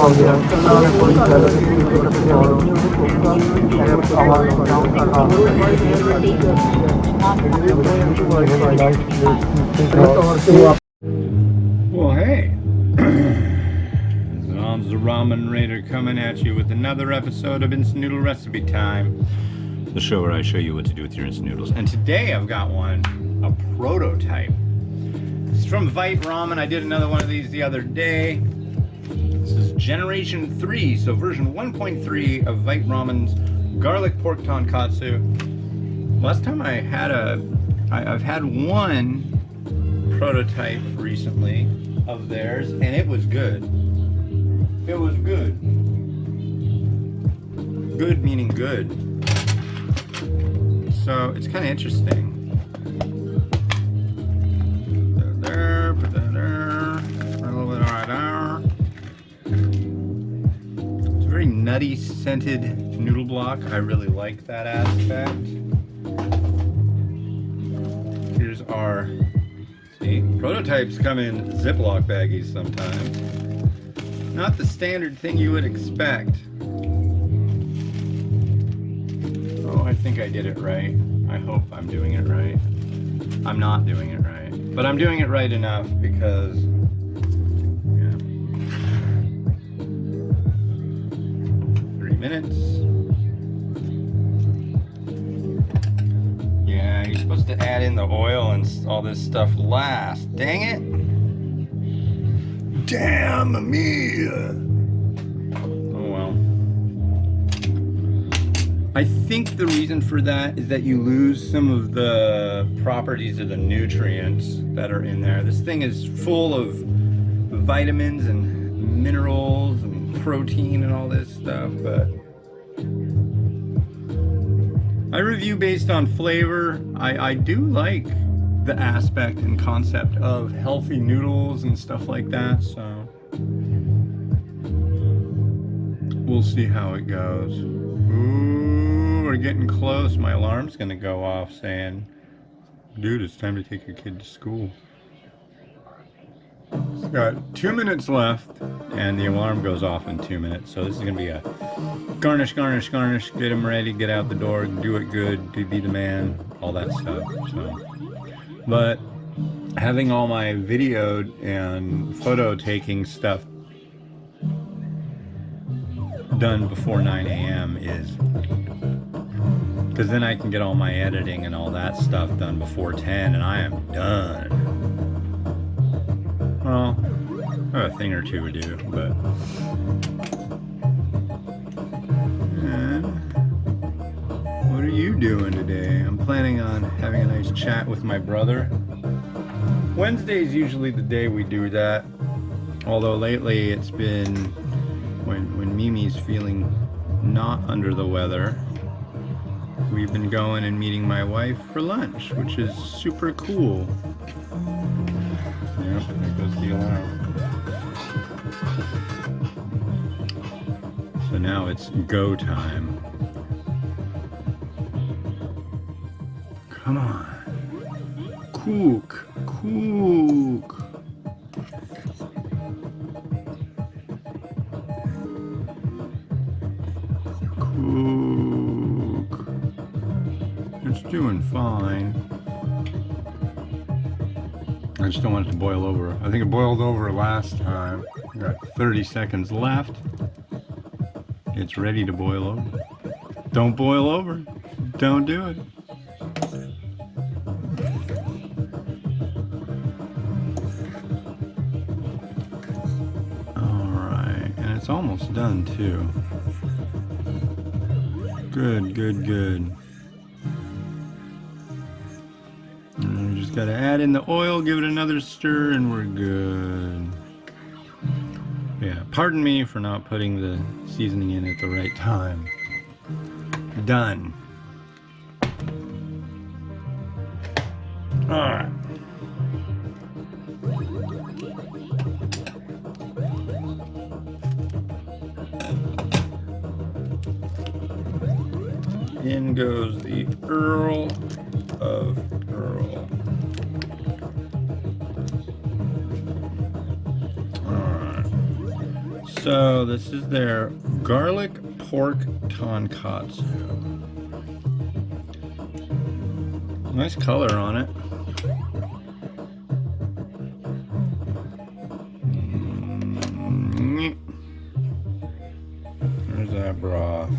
Well, hey, Zom's the Ramen Raider coming at you with another episode of Instant Noodle Recipe Time, the show where I show you what to do with your instant noodles. And today I've got a prototype. It's from Vite Ramen. I did another one of these the other day. This is Generation 3, so version 1.3 of Vite Ramen's garlic pork tonkotsu. Last time I've had one prototype recently of theirs, and it was good. It was good. Good meaning good. So it's kind of interesting. Put that there, put that there, a little bit right there. It's a very nutty scented noodle block. I really like that aspect. Here's our prototypes come in Ziploc baggies sometimes. Not the standard thing you would expect. Oh, I think I did it right. I hope I'm doing it right. I'm not doing it right. But I'm doing it right enough because, yeah. 3 minutes. Yeah, you're supposed to add in the oil and all this stuff last. Dang it. Damn me. Oh well. I think the reason for that is that you lose some of the properties of the nutrients that are in there. This thing is full of vitamins and minerals and protein and all this stuff, but I review based on flavor. I do like the aspect and concept of healthy noodles and stuff like that, so we'll see how it goes. Ooh, we're getting close. My alarm's gonna go off saying, dude, it's time to take your kid to school. It's got 2 minutes left, and the alarm goes off in 2 minutes. So this is gonna be a garnish, garnish, garnish. Get him ready, get out the door, do it good, be the man, all that stuff. So, but having all my video and photo taking stuff done before 9 a.m. is because then I can get all my editing and all that stuff done before 10, and I am done. Well, I have a thing or two to do, but what are you doing today? I'm planning on having a nice chat with my brother. Wednesday's usually the day we do that, although lately it's been when Mimi's feeling not under the weather. We've been going and meeting my wife for lunch, which is super cool. Yep, there goes the alarm. So now it's go time. Come on. Cook, cook. Cook. It's doing fine. I just don't want it to boil over. I think it boiled over last time. We got 30 seconds left. It's ready to boil over. Don't boil over. Don't do it. Alright, and it's almost done too. Good, good, good. And we just gotta add in the oil, give it another stir, and we're good. Yeah, pardon me for not putting the seasoning in at the right time. Done. Alright. In goes the Earl of Earl. Alright. So this is their garlic pork tonkotsu. Nice color on it. There's that broth.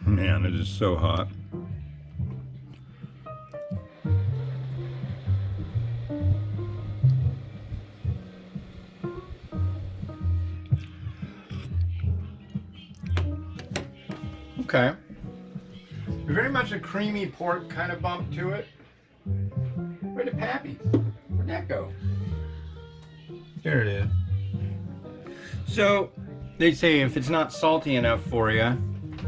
Man, it is so hot. Okay. Very much a creamy pork kind of bump to it. Where'd the Pappy? Where'd that go? There it is. So, they say if it's not salty enough for you,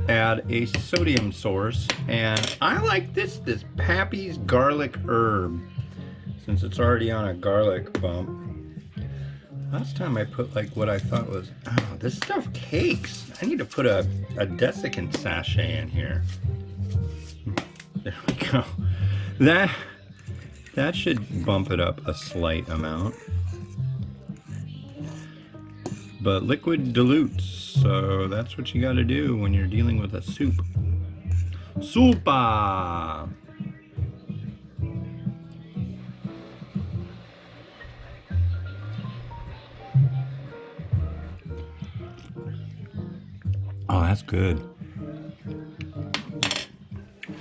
add a sodium source. And I like this Pappy's garlic herb, since it's already on a garlic bump. Last time I put like what I thought was, oh, this stuff cakes. I need to put a desiccant sachet in here. There we go. That should bump it up a slight amount. But liquid dilutes, so that's what you gotta do when you're dealing with a soup. Soupa! Oh, that's good.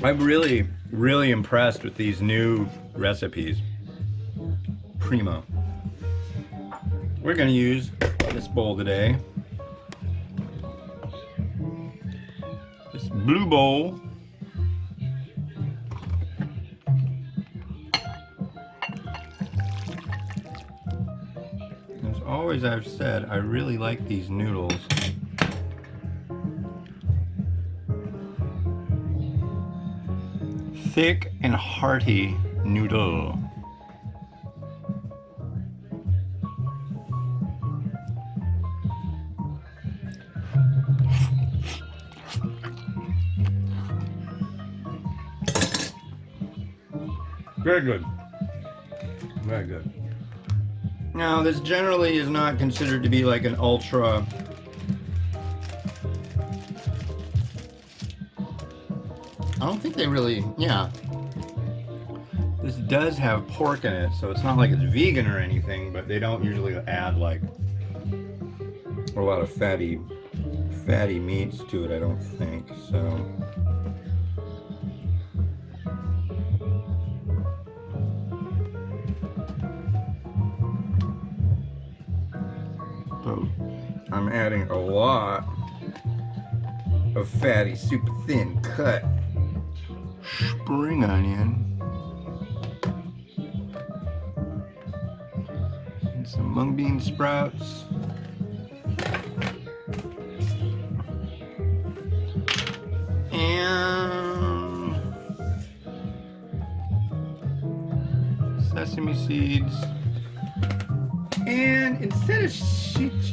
I'm really impressed with these new recipes. Primo. We're gonna use this bowl today. This blue bowl. As always I've said, I really like these noodles. Thick and hearty noodle. Very good. Very good. Now, this generally is not considered to be like an ultra I don't think they really, yeah. This does have pork in it, so it's not like it's vegan or anything, but they don't usually add like a lot of fatty meats to it, I don't think, so. So I'm adding a lot of fatty, super thin cut spring onion and some mung bean sprouts and sesame seeds. And instead of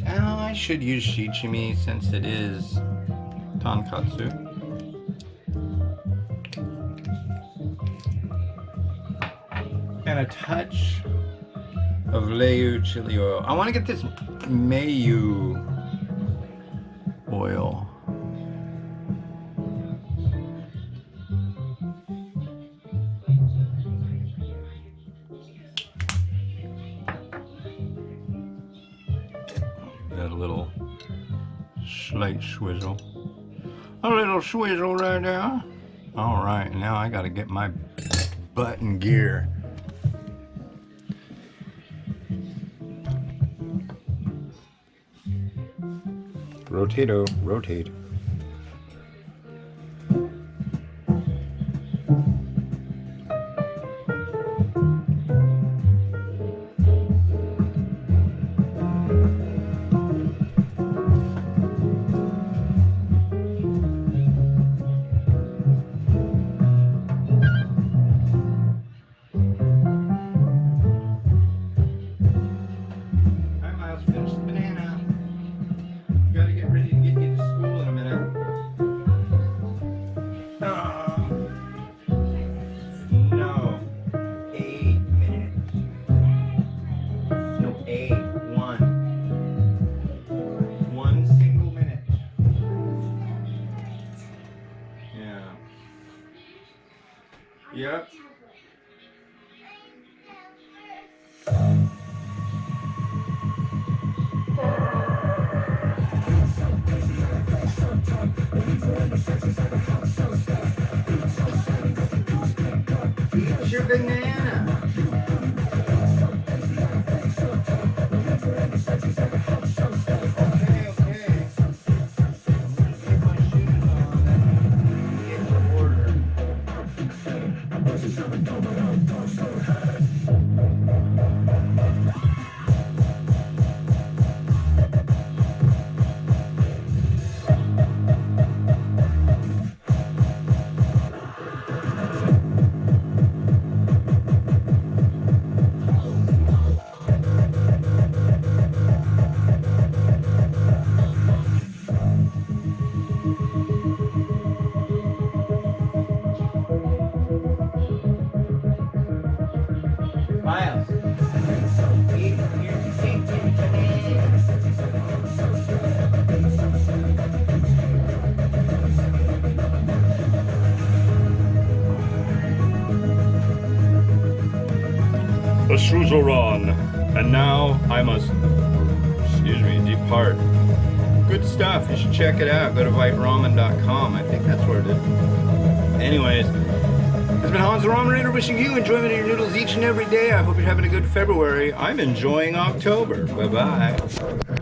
I should use shichimi since it is tonkotsu. And a touch of Leu chili oil. I want to get this Mayu oil. Got a little slight swizzle. A little swizzle right there. All right, now I got to get my butt in gear. Rotato, rotate. Yep. Eat your banana. Okay, okay. Get my shoes on, then get the order. Miles, eat your banana. The shoes are on, and now I must, depart. Good stuff. You should check it out. Go to vite.ramen.com. I think that's where it is. Anyways, it's been Hans the Ramen wishing you enjoyment of your noodles each and every day. I hope you're having a good February. I'm enjoying October. Bye-bye.